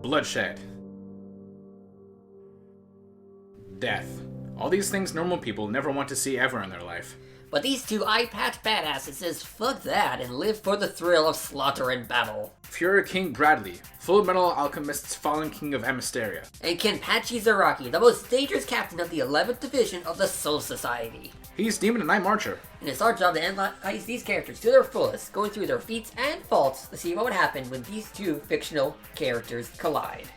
bloodshed, death. All these things normal people never want to see ever in their life. But these two eye-patch badasses says fuck that and live for the thrill of slaughter and battle. Fuhrer King Bradley, Full Metal Alchemist's fallen king of Emisteria. And Kenpachi Zaraki, the most dangerous captain of the 11th Division of the Soul Society. He's Demon and Night Marcher. And it's our job to analyze these characters to their fullest, going through their feats and faults to see what would happen when these two fictional characters collide.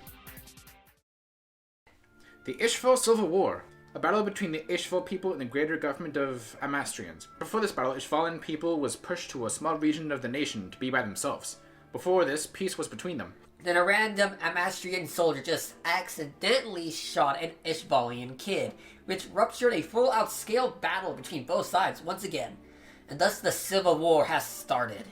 The Ishval Civil War. A battle between the Ishval people and the greater government of Amastrians. Before this battle, Ishvalan people was pushed to a small region of the nation to be by themselves. Before this, peace was between them. Then a random Amastrian soldier just accidentally shot an Ishvalian kid, which ruptured a full-out scale battle between both sides once again. And thus the Civil War has started.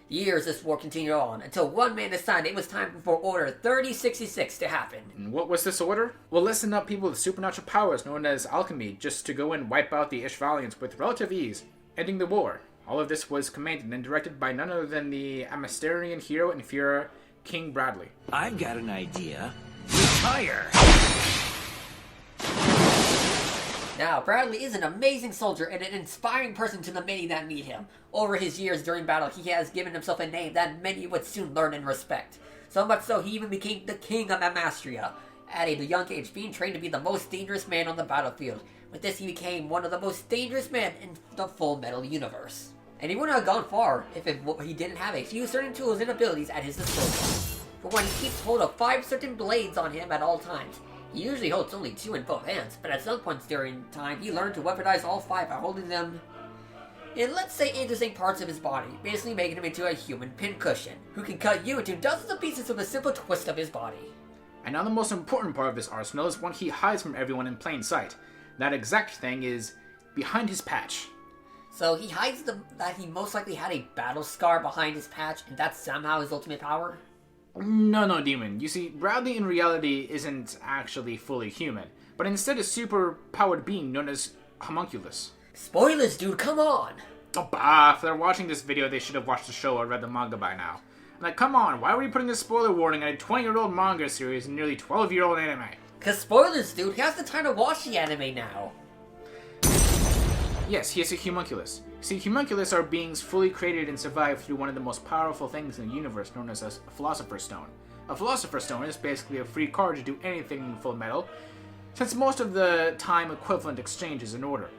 Years this war continued on, until one man decided it was time for Order 3066 to happen. And what was this order? Well, listen up people with supernatural powers known as alchemy, just to go and wipe out the Ishvalians with relative ease, ending the war. All of this was commanded and directed by none other than the Amasterian hero and Fuhrer, King Bradley. I've got an idea. Retire! Now, Bradley is an amazing soldier and an inspiring person to the many that meet him. Over his years during battle, he has given himself a name that many would soon learn and respect. So much so, he even became the king of Amastria, at a young age, being trained to be the most dangerous man on the battlefield. With this, he became one of the most dangerous men in the Full Metal universe. And he wouldn't have gone far if he didn't have a few certain tools and abilities at his disposal. For one, he keeps hold of 5 certain blades on him at all times. He usually holds only 2 in both hands, but at some points during time, he learned to weaponize all 5 by holding them in, let's say, interesting parts of his body, basically making him into a human pincushion, who can cut you into dozens of pieces with a simple twist of his body. And now the most important part of this arsenal is one he hides from everyone in plain sight. That exact thing is behind his patch. So he hides that he most likely had a battle scar behind his patch, and that's somehow his ultimate power? No, Demon. You see, Bradley in reality isn't actually fully human, but instead a super-powered being known as homunculus. Spoilers, dude, come on! Oh, bah, if they're watching this video, they should have watched the show or read the manga by now. Like, come on, why were you putting a spoiler warning on a 20-year-old manga series and nearly 12-year-old anime? Cause spoilers, dude, he has the time to watch the anime now. Yes, he is a homunculus. See, homunculus are beings fully created and survive through one of the most powerful things in the universe known as a Philosopher's Stone. A Philosopher's Stone is basically a free card to do anything in Full Metal, since most of the time equivalent exchange is in order.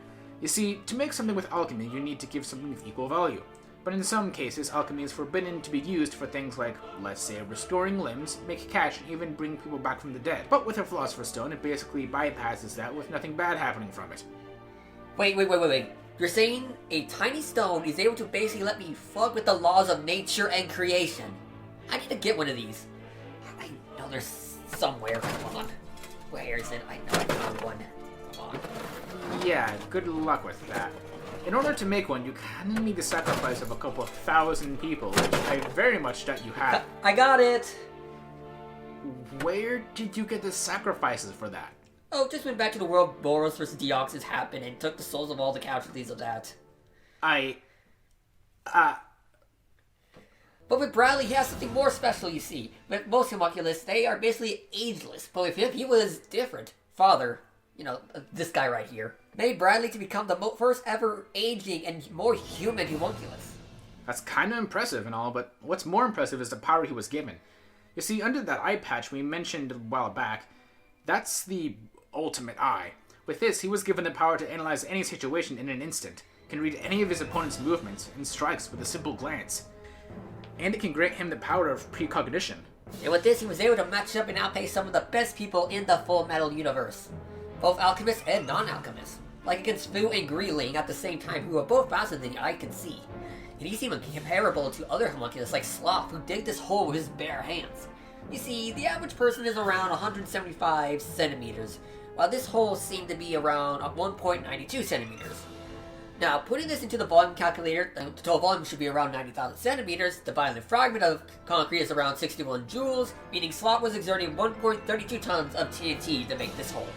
You see, to make something with alchemy, you need to give something of equal value. But in some cases, alchemy is forbidden to be used for things like, let's say, restoring limbs, make cash, and even bring people back from the dead. But with a Philosopher's Stone, it basically bypasses that with nothing bad happening from it. Wait. You're saying a tiny stone is able to basically let me fuck with the laws of nature and creation? I need to get one of these. I know there's somewhere. Come on. Where is it? I know I found one. Come on. Yeah, good luck with that. In order to make one, you kinda need the sacrifice of a couple of thousand people, which I very much doubt you have. I got it! Where did you get the sacrifices for that? Oh, just went back to the world Boros vs. Deoxys happened and took the souls of all the casualties of that. But with Bradley, he has something more special, you see. With most homunculus, they are basically ageless. But with him, he was different. Father, this guy right here, made Bradley to become the first ever aging and more human homunculus. That's kinda impressive and all, but what's more impressive is the power he was given. You see, under that eye patch we mentioned a while back, that's the ultimate eye. With this, he was given the power to analyze any situation in an instant, can read any of his opponent's movements, and strikes with a simple glance. And it can grant him the power of precognition. And with this, he was able to match up and outpace some of the best people in the Full Metal universe. Both alchemists and non-alchemists. Like against Fu and Greeling at the same time, who are both faster than the eye can see. And he's even comparable to other homunculus like Sloth, who dig this hole with his bare hands. You see, the average person is around 175 centimeters, while this hole seemed to be around 1.92 centimeters. Now, putting this into the volume calculator, the total volume should be around 90,000 centimeters, the violent fragment of concrete is around 61 joules, meaning Sloth was exerting 1.32 tons of TNT to make this hole.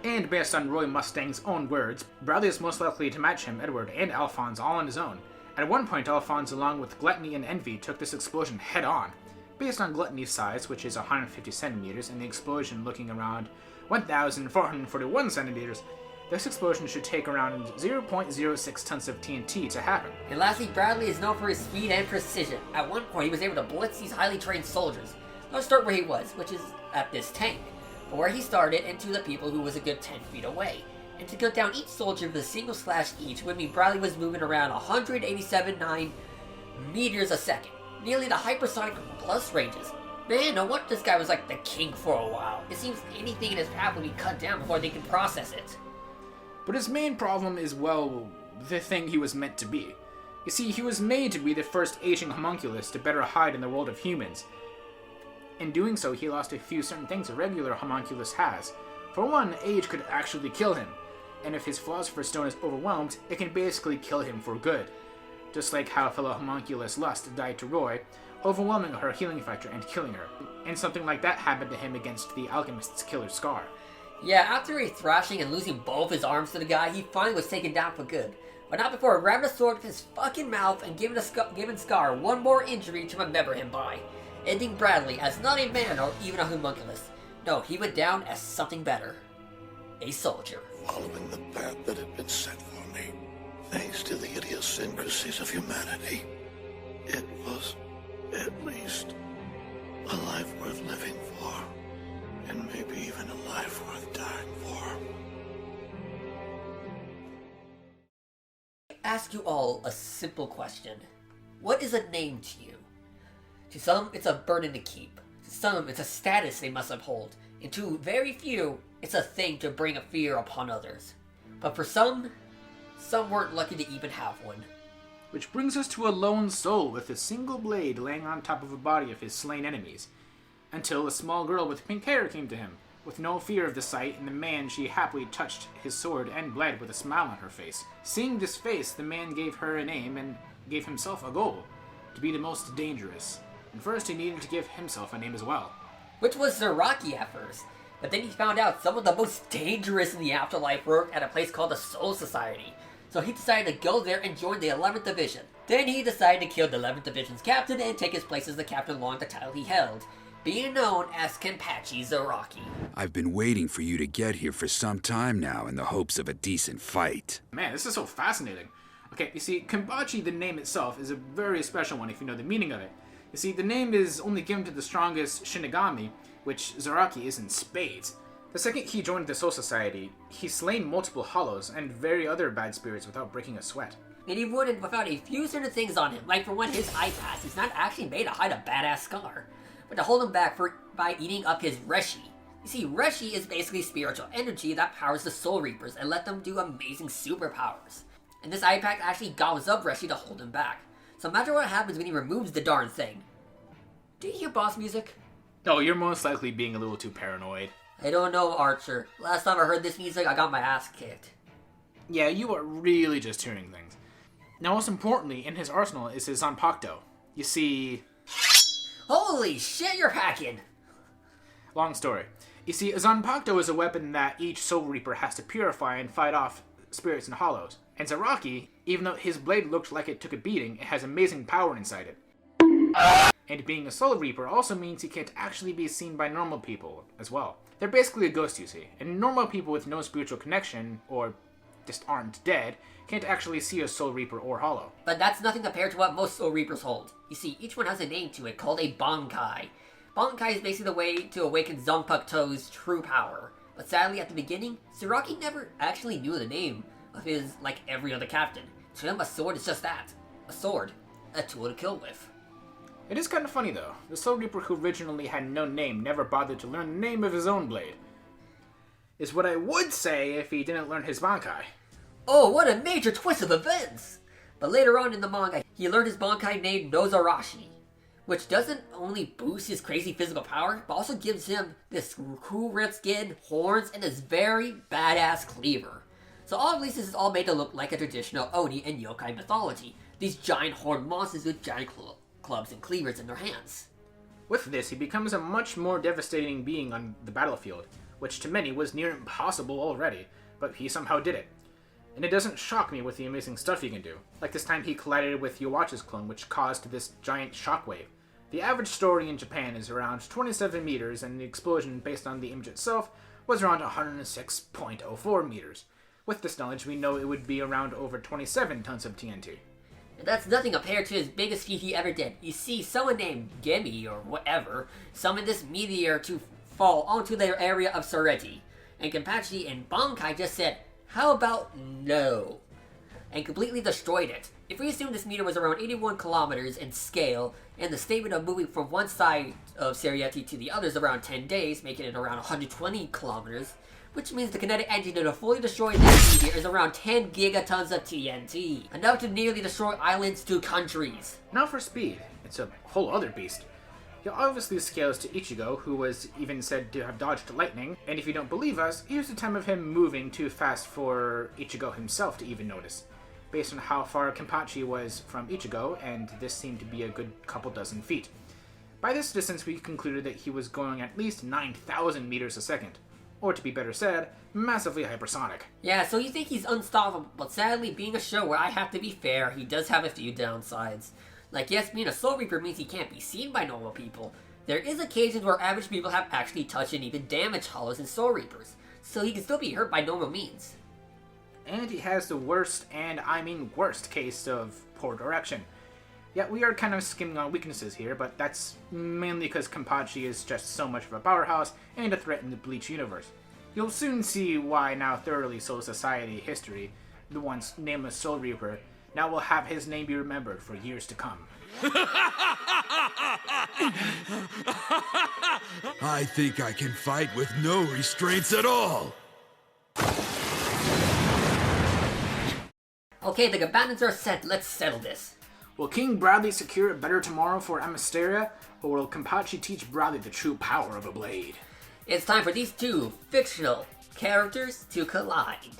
And based on Roy Mustang's own words, Bradley is most likely to match him, Edward, and Alphonse all on his own. At one point, Alphonse, along with Gluttony and Envy, took this explosion head-on. Based on Gluttony's size, which is 150 centimeters, and the explosion looking around 1,441 centimeters, this explosion should take around 0.06 tons of TNT to happen. And lastly, Bradley is known for his speed and precision. At one point, he was able to blitz these highly trained soldiers. Let's start where he was, which is at this tank, but where he started and to the people who was a good 10 feet away. And to cut down each soldier with a single slash each would mean Bradley was moving around 187.9 meters a second, nearly the hypersonic plus ranges. Man, no wonder this guy was like the king for a while. It seems anything in his path would be cut down before they can process it. But his main problem is, well, the thing he was meant to be. You see, he was made to be the first aging homunculus to better hide in the world of humans. In doing so, he lost a few certain things a regular homunculus has. For one, age could actually kill him, and if his Philosopher's Stone is overwhelmed, it can basically kill him for good. Just like how fellow homunculus Lust died to Roy, overwhelming her healing factor and killing her. And something like that happened to him against the alchemist's killer Scar. Yeah, after a thrashing and losing both his arms to the guy, he finally was taken down for good. But not before grabbing a sword with his fucking mouth and giving Scar one more injury to remember him by, ending Bradley as not a man or even a homunculus. No, he went down as something better. A soldier. Following the path that had been set for me, thanks to the idiosyncrasies of humanity, it was, at least, a life worth living for, and maybe even a life worth dying for. Ask you all a simple question. What is a name to you? To some, it's a burden to keep. To some, it's a status they must uphold. And to very few, it's a thing to bring a fear upon others. But for some weren't lucky to even have one. Which brings us to a lone soul with a single blade laying on top of a body of his slain enemies. Until a small girl with pink hair came to him, with no fear of the sight, and the man she happily touched his sword and bled with a smile on her face. Seeing this face, the man gave her a name and gave himself a goal, to be the most dangerous. And first he needed to give himself a name as well. Which was Zaraki at first. But then he found out some of the most dangerous in the afterlife worked at a place called the Soul Society. So he decided to go there and join the 11th Division. Then he decided to kill the 11th Division's captain and take his place as the captain along the title he held, being known as Kenpachi Zaraki. I've been waiting for you to get here for some time now in the hopes of a decent fight. Man, this is so fascinating. Okay, you see, Kenpachi, the name itself, is a very special one if you know the meaning of it. You see, the name is only given to the strongest Shinigami, which Zaraki is in spades. The second he joined the Soul Society, he slain multiple hollows and very other bad spirits without breaking a sweat. And he wouldn't without a few certain things on him, like for one, his eye patch is not actually made to hide a badass scar, but to hold him back by eating up his Reshi. You see, Reshi is basically spiritual energy that powers the Soul Reapers and let them do amazing superpowers. And this eye patch actually gobbles up Reshi to hold him back. So no matter what happens when he removes the darn thing. Do you hear boss music? Oh, you're most likely being a little too paranoid. I don't know, Archer. Last time I heard this music, I got my ass kicked. Yeah, you are really just hearing things. Now, most importantly, in his arsenal is his Zanpakuto. You see... Holy shit, you're hacking! Long story. You see, a Zanpakuto is a weapon that each Soul Reaper has to purify and fight off spirits and hollows. And Zaraki, even though his blade looked like it took a beating, it has amazing power inside it. And being a Soul Reaper also means he can't actually be seen by normal people as well. They're basically a ghost, you see, and normal people with no spiritual connection, or just aren't dead, can't actually see a Soul Reaper or hollow. But that's nothing compared to what most Soul Reapers hold. You see, each one has a name to it called a bankai. Bankai is basically the way to awaken Zanpakuto's true power. But sadly, at the beginning, Zaraki never actually knew the name of his, like every other captain. To him, a sword is just that. A sword. A tool to kill with. It is kind of funny, though. The Soul Reaper who originally had no name never bothered to learn the name of his own blade. Is what I would say if he didn't learn his bankai. Oh, what a major twist of events! But later on in the manga, he learned his bankai named Nozarashi, which doesn't only boost his crazy physical power, but also gives him this cool red skin, horns, and this very badass cleaver. So obviously this is all made to look like a traditional Oni and yokai mythology. These giant horned monsters with giant clubs and cleavers in their hands. With this, he becomes a much more devastating being on the battlefield, which to many was near impossible already, but he somehow did it. And it doesn't shock me with the amazing stuff he can do. Like this time he collided with Yowachi's clone, which caused this giant shockwave. The average story in Japan is around 27 meters, and the explosion, based on the image itself, was around 106.04 meters. With this knowledge, we know it would be around over 27 tons of TNT. And that's nothing compared to his biggest feat he ever did. You see, someone named Gimme, or whatever, summoned this meteor to fall onto their area of Zaraki. And Kenpachi and Bankai just said, "How about no?" and completely destroyed it. If we assume this meteor was around 81 kilometers in scale, and the statement of moving from one side of Zaraki to the other is around 10 days, making it around 120 kilometers, which means the kinetic energy to fully destroy this meteor is around 10 gigatons of TNT, enough to nearly destroy islands to countries. Now for speed, it's a whole other beast. He obviously scales to Ichigo, who was even said to have dodged lightning, and if you don't believe us, here's the time of him moving too fast for Ichigo himself to even notice. Based on how far Kenpachi was from Ichigo, and this seemed to be a good couple dozen feet. By this distance, we concluded that he was going at least 9,000 meters a second. Or to be better said, massively hypersonic. Yeah, so you think he's unstoppable, but sadly, being a show where I have to be fair, he does have a few downsides. Like, yes, being a Soul Reaper means he can't be seen by normal people. There is occasions where average people have actually touched and even damaged Hollows and Soul Reapers, so he can still be hurt by normal means. And he has the worst, and I mean worst, case of poor direction. Yet we are kind of skimming on weaknesses here, but that's mainly because Kenpachi is just so much of a powerhouse and a threat in the Bleach universe. You'll soon see why now thoroughly Soul Society history, the once nameless Soul Reaper, now will have his name be remembered for years to come. I think I can fight with no restraints at all. Okay, the combatants are set, let's settle this. Will King Bradley secure a better tomorrow for Amisteria, or will Kenpachi teach Bradley the true power of a blade? It's time for these two fictional characters to collide.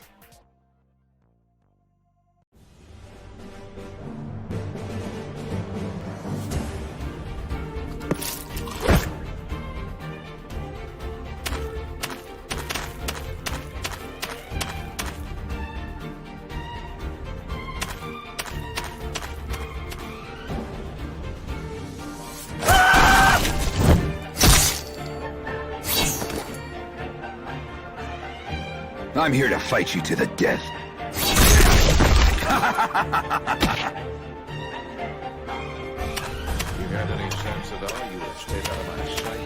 I'm here to fight you to the death. You had any sense at all, you would stay out of my sight.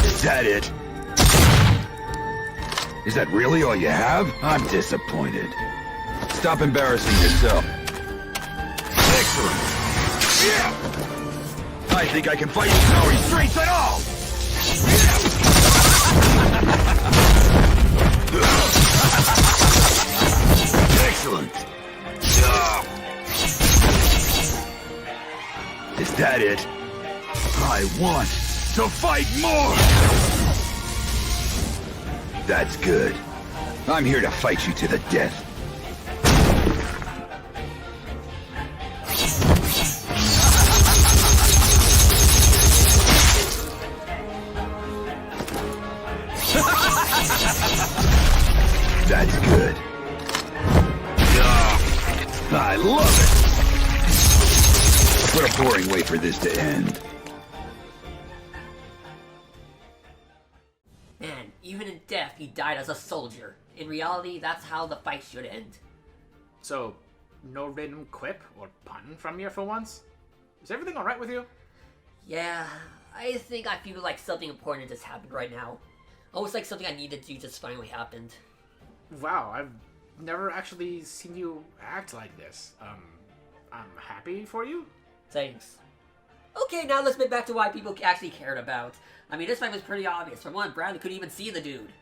Is that it? Is that really all you have? I'm disappointed. Stop embarrassing yourself. Excellent. I think I can fight with no restraints at all! Excellent. Is that it? I want to fight more! That's good. I'm here to fight you to the death. That's good. I love it! What a boring way for this to end. Man, even in death, he died as a soldier. In reality, that's how the fight should end. So, no random quip or pun from you for once? Is everything alright with you? Yeah, I think I feel like something important just happened right now. Almost like something I needed to do just finally happened. Wow, I've never actually seen you act like this. I'm happy for you? Thanks. Okay, now let's get back to why people actually cared about. I mean, this fight was pretty obvious. For one, Bradley couldn't even see the dude.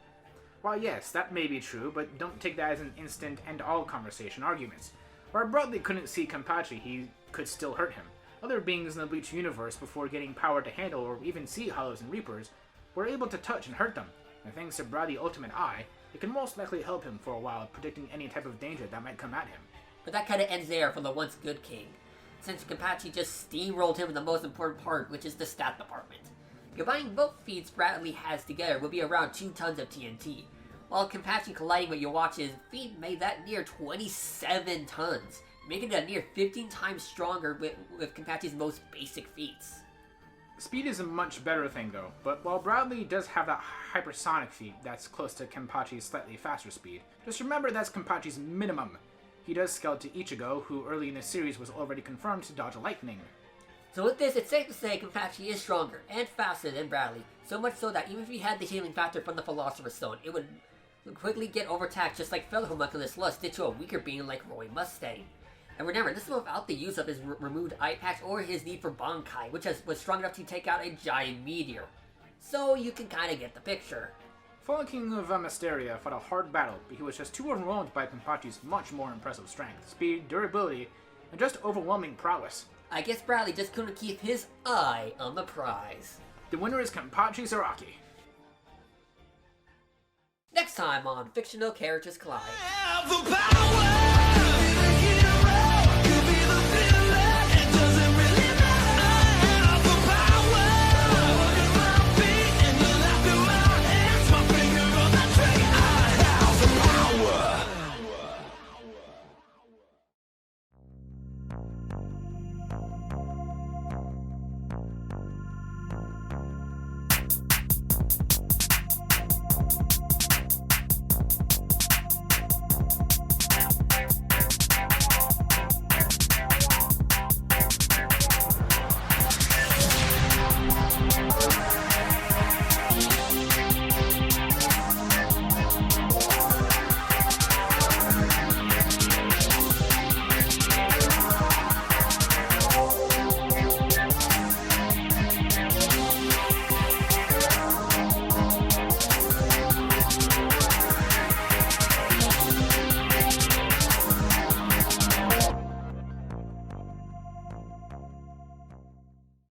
Well, yes, that may be true, but don't take that as an instant end-all conversation arguments. While Bradley couldn't see Kenpachi, he could still hurt him. Other beings in the Bleach universe, before getting power to handle or even see Hollows and Reapers, were able to touch and hurt them. and thanks to Bradley's ultimate eye, it can most likely help him for a while predicting any type of danger that might come at him. But that kinda ends there for the once good king, since Kenpachi just steamrolled him in the most important part, which is the stat department. Combining both feats Bradley has together will be around 2 tons of TNT, while Kenpachi colliding with Yowatch's feat made that near 27 tons, making it a near 15 times stronger with Kenpachi's most basic feats. Speed is a much better thing though, but while Bradley does have that hypersonic feat that's close to Kenpachi's slightly faster speed, just remember that's Kenpachi's minimum. He does scale to Ichigo, who early in the series was already confirmed to dodge lightning. So with this, it's safe to say Kenpachi is stronger and faster than Bradley, so much so that even if he had the healing factor from the Philosopher's Stone, it would quickly get overtaxed just like fellow homunculus Lust did to a weaker being like Roy Mustang. And remember, this is without the use of his removed eye patch or his need for bankai, which was strong enough to take out a giant meteor. So you can kinda get the picture. Fallen King of Mysteria fought a hard battle, but he was just too overwhelmed by Kenpachi's much more impressive strength, speed, durability, and just overwhelming prowess. I guess Bradley just couldn't keep his eye on the prize. The winner is Kenpachi Zaraki. Next time on Fictional Characters Collide. Have the